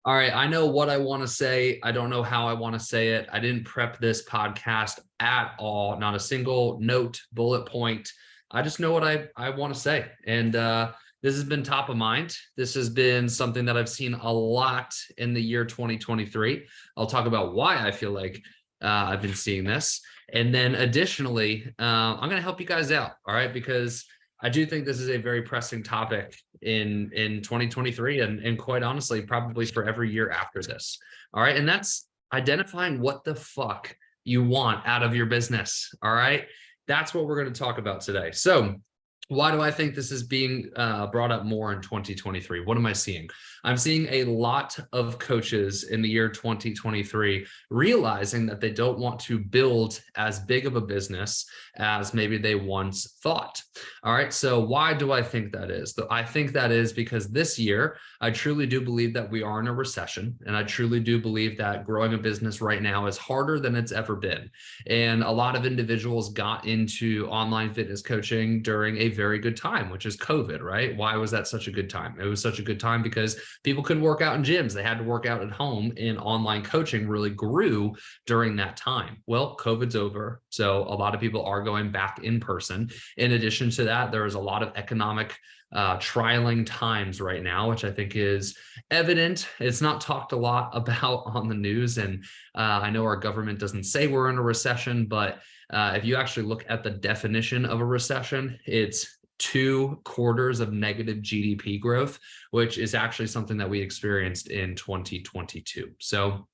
All right, I know what I want to say. I don't know how I want to say it. I didn't prep this podcast at all, not a single note, bullet point. I just know what I want to say. And this has been top of mind. This has been something that I've seen a lot in the year 2023. I'll talk about why I feel like I've been seeing this. And then additionally, I'm going to help you guys out. All right, because I do think this is a very pressing topic in 2023 and quite honestly, probably for every year after this. All right. And that's identifying what the fuck you want out of your business. All right. That's what we're going to talk about today. So why do I think this is being brought up more in 2023? What am I seeing? I'm seeing a lot of coaches in the year 2023 realizing that they don't want to build as big of a business as maybe they once thought. All right. So why do I think that is? I think that is because this year, I truly do believe that we are in a recession. And I truly do believe that growing a business right now is harder than it's ever been. And a lot of individuals got into online fitness coaching during a very good time, which is COVID, right? Why was that such a good time? It was such a good time because people couldn't work out in gyms. They had to work out at home, and online coaching really grew during that time. Well, COVID's over. So a lot of people are going back in person. In addition to that, there is a lot of economic trialing times right now, which I think is evident. It's not talked a lot about on the news. And I know our government doesn't say we're in a recession, but if you actually look at the definition of a recession, it's 2 quarters of negative GDP growth, which is actually something that we experienced in 2022. So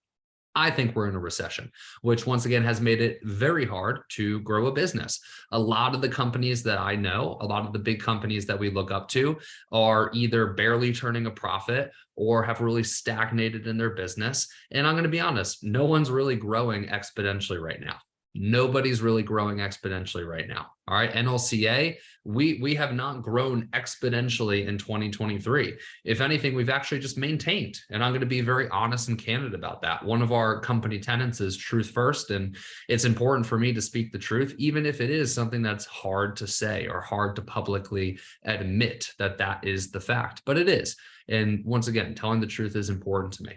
I think we're in a recession, which once again has made it very hard to grow a business. A lot of the companies that I know, a lot of the big companies that we look up to are either barely turning a profit or have really stagnated in their business. And I'm going to be honest, no one's really growing exponentially right now. Nobody's really growing exponentially right now. All right. NLCA, we have not grown exponentially in 2023. If anything, we've actually just maintained. And I'm going to be very honest and candid about that. One of our company tenets is truth first. And it's important for me to speak the truth, even if it is something that's hard to say or hard to publicly admit that that is the fact, but it is. And once again, telling the truth is important to me.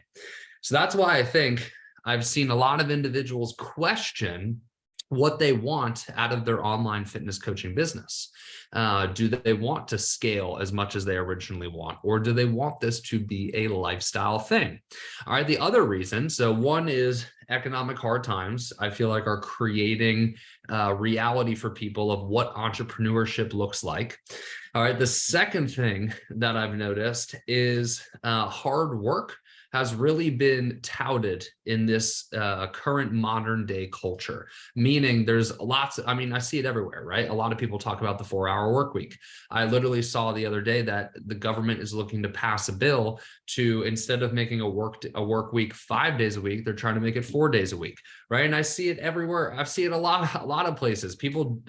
So that's why I think I've seen a lot of individuals question what they want out of their online fitness coaching business. Do they want to scale as much as they originally want, or do they want this to be a lifestyle thing? All right. The other reason, so one is economic hard times, I feel like are creating reality for people of what entrepreneurship looks like. All right. The second thing that I've noticed is hard work has really been touted in this current modern day culture, meaning there's lots of, I mean, I see it everywhere, right? A lot of people talk about the 4-hour work week. I literally saw the other day that the government is looking to pass a bill to, instead of making a work week 5 days a week, they're trying to make it 4 days a week, right? And I see it everywhere. I see it a lot of places. People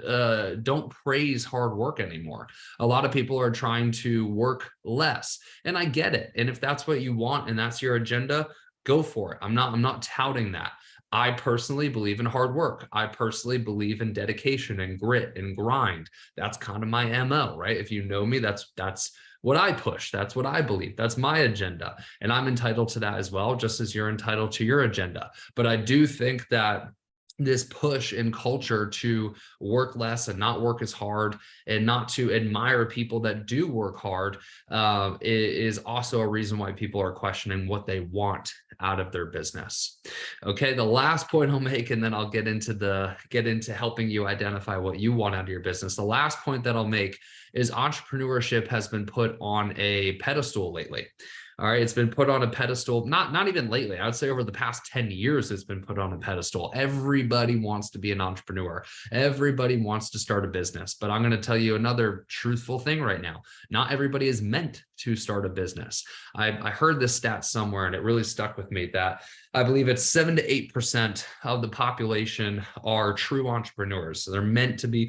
don't praise hard work anymore. A lot of people are trying to work less, and I get it. And if that's what you want and that's your agenda, go for it. I'm not touting that. I personally believe in hard work. I personally believe in dedication and grit and grind. That's kind of my MO, right? If you know me, that's what I push. That's what I believe. That's my agenda. And I'm entitled to that as well, just as you're entitled to your agenda. But I do think that this push in culture to work less and not work as hard and not to admire people that do work hard is also a reason why people are questioning what they want out of their business. Okay, the last point I'll make, and then I'll get into helping you identify what you want out of your business. The last point that I'll make is entrepreneurship has been put on a pedestal lately. All right, it's been put on a pedestal, not even lately. I would say over the past 10 years, it's been put on a pedestal. Everybody wants to be an entrepreneur. Everybody wants to start a business. But I'm going to tell you another truthful thing right now. Not everybody is meant to start a business. I heard this stat somewhere, and it really stuck with me that I believe it's 7 to 8% of the population are true entrepreneurs. So they're meant to be,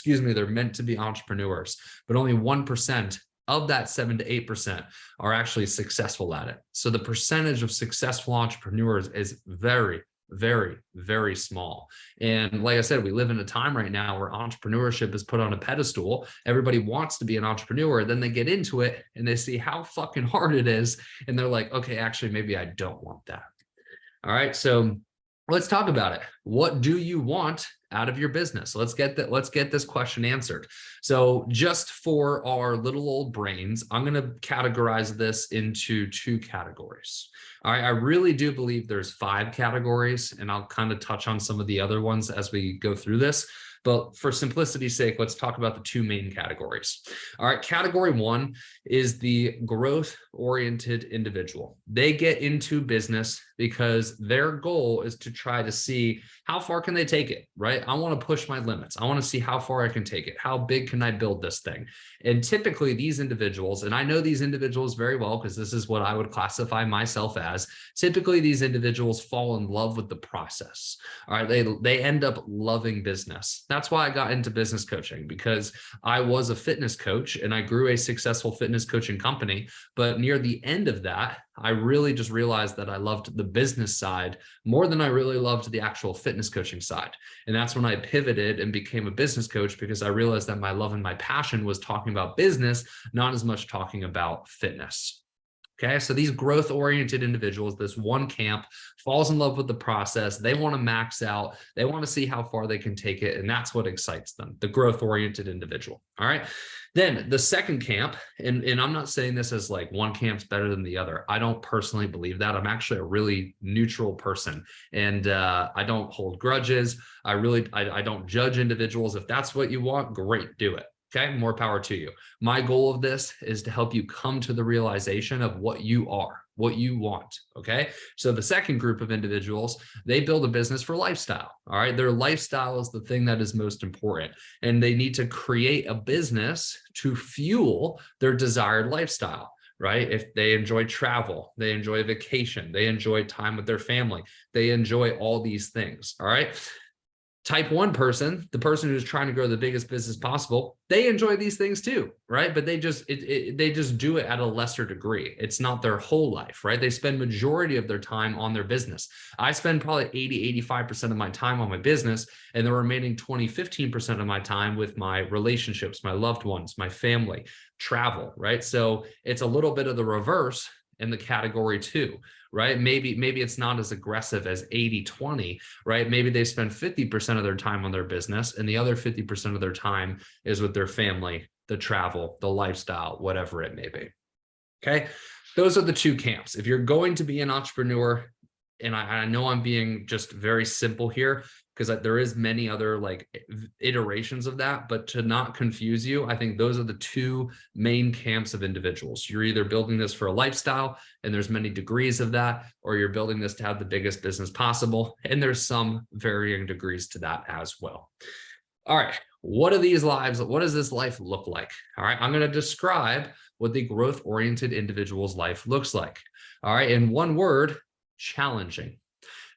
they're meant to be entrepreneurs, but only 1% of that 7 to 8% are actually successful at it. So the percentage of successful entrepreneurs is very, very, very small. And like I said, we live in a time right now where entrepreneurship is put on a pedestal. Everybody wants to be an entrepreneur. Then they get into it and they see how fucking hard it is. And they're like, okay, actually, maybe I don't want that. All right. So let's talk about it. What do you want out of your business? Let's get this question answered. So just for our little old brains, I'm going to categorize this into 2 categories. All right. I really do believe there's 5 categories, and I'll kind of touch on some of the other ones as we go through this. But for simplicity's sake, let's talk about the 2 main categories. All right, category 1 is the growth-oriented individual. They get into business because their goal is to try to see how far can they take it, right? I want to push my limits. I want to see how far I can take it. How big can I build this thing? And typically these individuals, and I know these individuals very well because this is what I would classify myself as, typically these individuals fall in love with the process. All right, they end up loving business. That's why I got into business coaching, because I was a fitness coach and I grew a successful fitness coaching company. But near the end of that, I really just realized that I loved the business side more than I really loved the actual fitness coaching side. And that's when I pivoted and became a business coach, because I realized that my love and my passion was talking about business, not as much talking about fitness. Okay, so these growth-oriented individuals, this one camp falls in love with the process. They want to max out. They want to see how far they can take it. And that's what excites them, the growth-oriented individual. All right. Then the second camp, and I'm not saying this as like one camp's better than the other. I don't personally believe that. I'm actually a really neutral person, and I don't hold grudges. I don't judge individuals. If that's what you want, great, do it. Okay, more power to you. My goal of this is to help you come to the realization of what you are, what you want. Okay, so the second group of individuals, they build a business for lifestyle. All right, their lifestyle is the thing that is most important, and they need to create a business to fuel their desired lifestyle. Right? If they enjoy travel, they enjoy vacation, they enjoy time with their family, they enjoy all these things. All right. Type 1 person, the person who's trying to grow the biggest business possible, they enjoy these things too, right? But they just do it at a lesser degree. It's not their whole life, right? They spend majority of their time on their business. I spend probably 85% of my time on my business, and the remaining 15% of my time with my relationships, my loved ones, my family, travel, right? So it's a little bit of the reverse in the category 2, right? Maybe it's not as aggressive as 80-20, right? Maybe they spend 50% of their time on their business, and the other 50% of their time is with their family, the travel, the lifestyle, whatever it may be. Okay. Those are the 2 camps. If you're going to be an entrepreneur, and I know I'm being just very simple here, because there is many other like iterations of that, but to not confuse you, I think those are the 2 main camps of individuals. You're either building this for a lifestyle, and there's many degrees of that, or you're building this to have the biggest business possible, and there's some varying degrees to that as well. All right, what are these lives? What does this life look like? All right, I'm going to describe what the growth-oriented individual's life looks like. All right, in one word, challenging.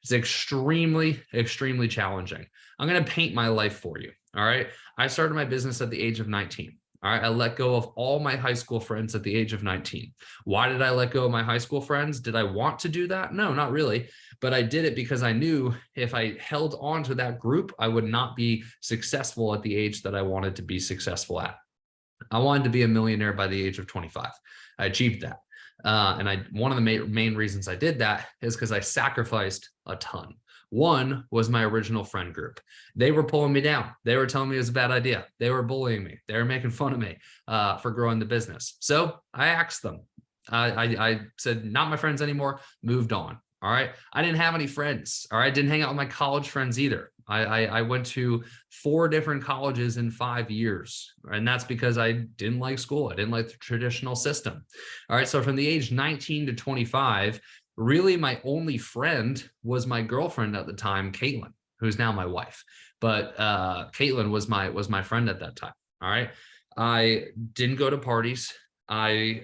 It's extremely, extremely challenging. I'm going to paint my life for you. All right. I started my business at the age of 19. All right. I let go of all my high school friends at the age of 19. Why did I let go of my high school friends? Did I want to do that? No, not really. But I did it because I knew if I held on to that group, I would not be successful at the age that I wanted to be successful at. I wanted to be a millionaire by the age of 25. I achieved that. One of the main reasons I did that is because I sacrificed a ton. One was my original friend group. They were pulling me down. They were telling me it was a bad idea. They were bullying me. They were making fun of me for growing the business. So I axed them. I said, not my friends anymore, moved on. All right. I didn't have any friends. All right. Didn't hang out with my college friends either. I went to 4 different colleges in 5 years. And that's because I didn't like school. I didn't like the traditional system. All right. So from the age 19 to 25, really my only friend was my girlfriend at the time, Caitlin, who's now my wife. But Caitlin was my friend at that time. All right. I didn't go to parties. I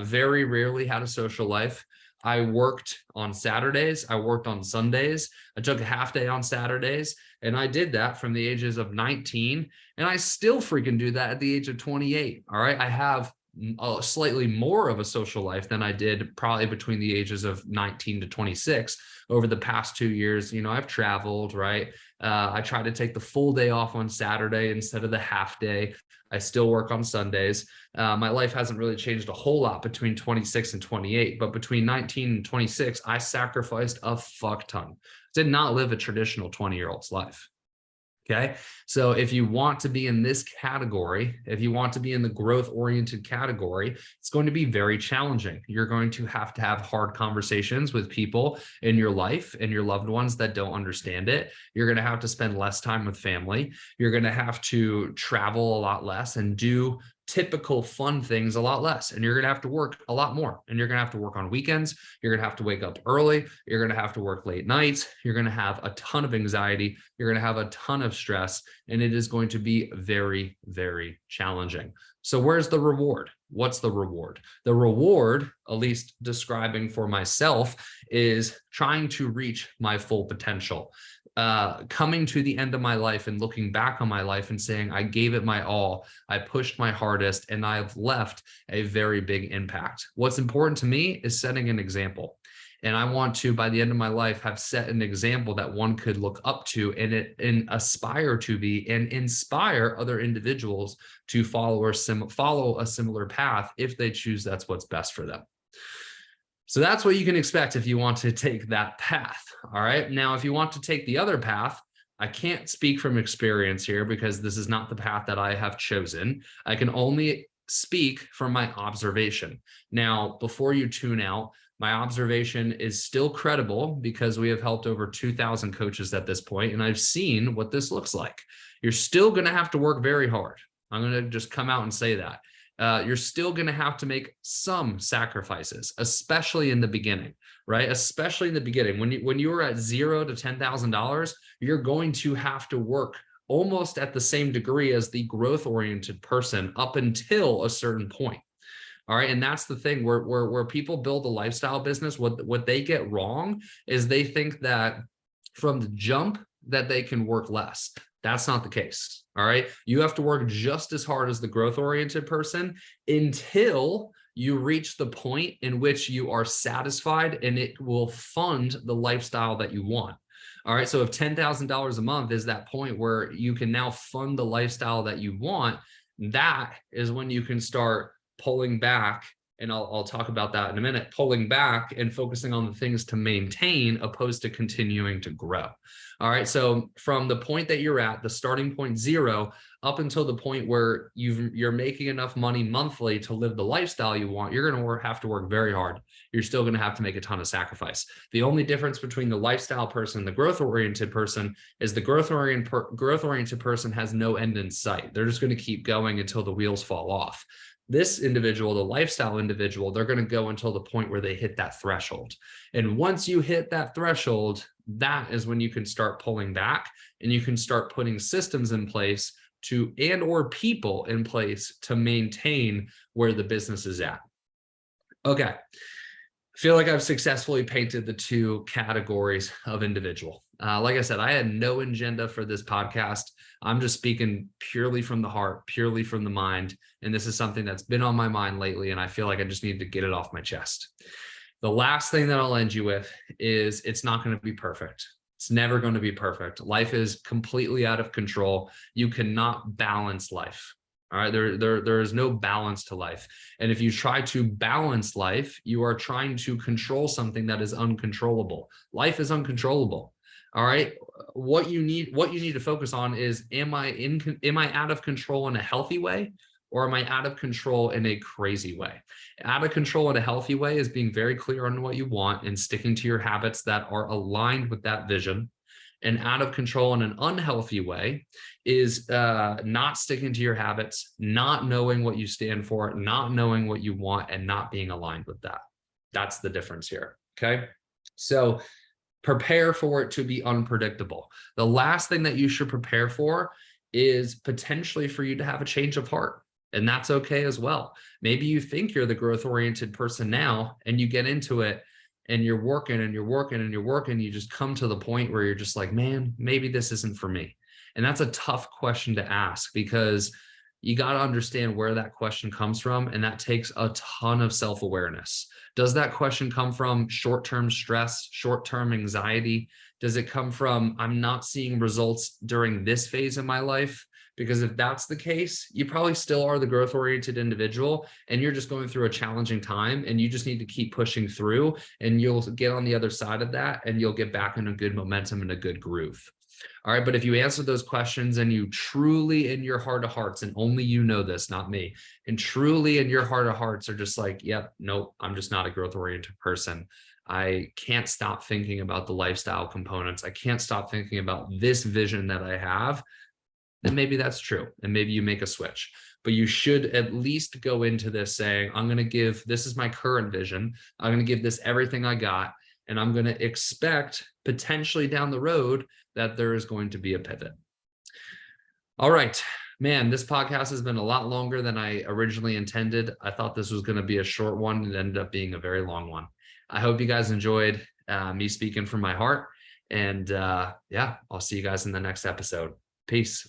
very rarely had a social life. I worked on Saturdays. I worked on Sundays. I took a half day on Saturdays, and I did that from the ages of 19. And I still freaking do that at the age of 28. All right. I have slightly more of a social life than I did probably between the ages of 19 to 26. Over the past 2 years, I've traveled, right? I try to take the full day off on Saturday instead of the half day. I still work on Sundays. My life hasn't really changed a whole lot between 26 and 28, but between 19 and 26, I sacrificed a fuck ton. Did not live a traditional 20-year-old's life. Okay. So if you want to be in this category, if you want to be in the growth-oriented category, it's going to be very challenging. You're going to have hard conversations with people in your life and your loved ones that don't understand it. You're going to have to spend less time with family. You're going to have to travel a lot less and do typical fun things a lot less. And you're going to have to work a lot more. And you're going to have to work on weekends. You're going to have to wake up early. You're going to have to work late nights. You're going to have a ton of anxiety. You're going to have a ton of stress. And it is going to be very, very challenging. So where's the reward? What's the reward? The reward, at least describing for myself, is trying to reach my full potential. Coming to the end of my life and looking back on my life and saying, I gave it my all, I pushed my hardest, and I've left a very big impact. What's important to me is setting an example. And I want to, by the end of my life, have set an example that one could look up to and aspire to be and inspire other individuals to follow a similar path if they choose that's what's best for them. So that's what you can expect if you want to take that path. All right. Now, if you want to take the other path, I can't speak from experience here because this is not the path that I have chosen. I can only speak from my observation. Now, before you tune out, my observation is still credible because we have helped over 2,000 coaches at this point, and I've seen what this looks like. You're still going to have to work very hard. I'm going to just come out and say that. You're still going to have to make some sacrifices, especially in the beginning, right? Especially in the beginning, when you are at $0 to $10,000, you're going to have to work almost at the same degree as the growth-oriented person up until a certain point. All right. And that's the thing where people build a lifestyle business. What they get wrong is they think that from the jump that they can work less. That's not the case. All right. You have to work just as hard as the growth-oriented person until you reach the point in which you are satisfied and it will fund the lifestyle that you want. All right. So if $10,000 a month is that point where you can now fund the lifestyle that you want, that is when you can start pulling back. And I'll talk about that in a minute, pulling back and focusing on the things to maintain opposed to continuing to grow. All right. So from the point that you're at, the starting point 0, up until the point where you're making enough money monthly to live the lifestyle you want, you're going to have to work very hard. You're still going to have to make a ton of sacrifice. The only difference between the lifestyle person and the growth-oriented person is the growth-oriented person has no end in sight. They're just going to keep going until the wheels fall off. This individual, the lifestyle individual, they're going to go until the point where they hit that threshold. And once you hit that threshold, that is when you can start pulling back and you can start putting systems in place or people in place to maintain where the business is at. Okay. I feel like I've successfully painted the two categories of individual. Like I said, I had no agenda for this podcast. I'm just speaking purely from the heart, purely from the mind. And this is something that's been on my mind lately. And I feel like I just need to get it off my chest. The last thing that I'll end you with is it's not going to be perfect. It's never going to be perfect. Life is completely out of control. You cannot balance life. All right. There is no balance to life. And if you try to balance life, you are trying to control something that is uncontrollable. Life is uncontrollable. All right. What you need to focus on is, am I out of control in a healthy way, or am I out of control in a crazy way? Out of control in a healthy way is being very clear on what you want and sticking to your habits that are aligned with that vision. And out of control in an unhealthy way is not sticking to your habits, not knowing what you stand for, not knowing what you want, and not being aligned with that. That's the difference here. Okay. So prepare for it to be unpredictable. The last thing that you should prepare for is potentially for you to have a change of heart. And that's okay as well. Maybe you think you're the growth-oriented person now, and you get into it and you're working and you're working and you're working. You just come to the point where you're just like, man, maybe this isn't for me. And that's a tough question to ask, because you got to understand where that question comes from. And that takes a ton of self-awareness. Does that question come from short-term stress, short-term anxiety? Does it come from, I'm not seeing results during this phase of my life? Because if that's the case, you probably still are the growth-oriented individual and you're just going through a challenging time and you just need to keep pushing through and you'll get on the other side of that and you'll get back in a good momentum and a good groove. All right. But if you answer those questions and you truly in your heart of hearts, and only you know this, not me, and truly in your heart of hearts are just like, yep, nope, I'm just not a growth-oriented person. I can't stop thinking about the lifestyle components. I can't stop thinking about this vision that I have. Then maybe that's true. And maybe you make a switch, but you should at least go into this saying, I'm going to give, this is my current vision. I'm going to give this everything I got. And I'm going to expect potentially down the road that there is going to be a pivot. All right, man, this podcast has been a lot longer than I originally intended. I thought this was going to be a short one. It ended up being a very long one. I hope you guys enjoyed me speaking from my heart. And yeah, I'll see you guys in the next episode. Peace.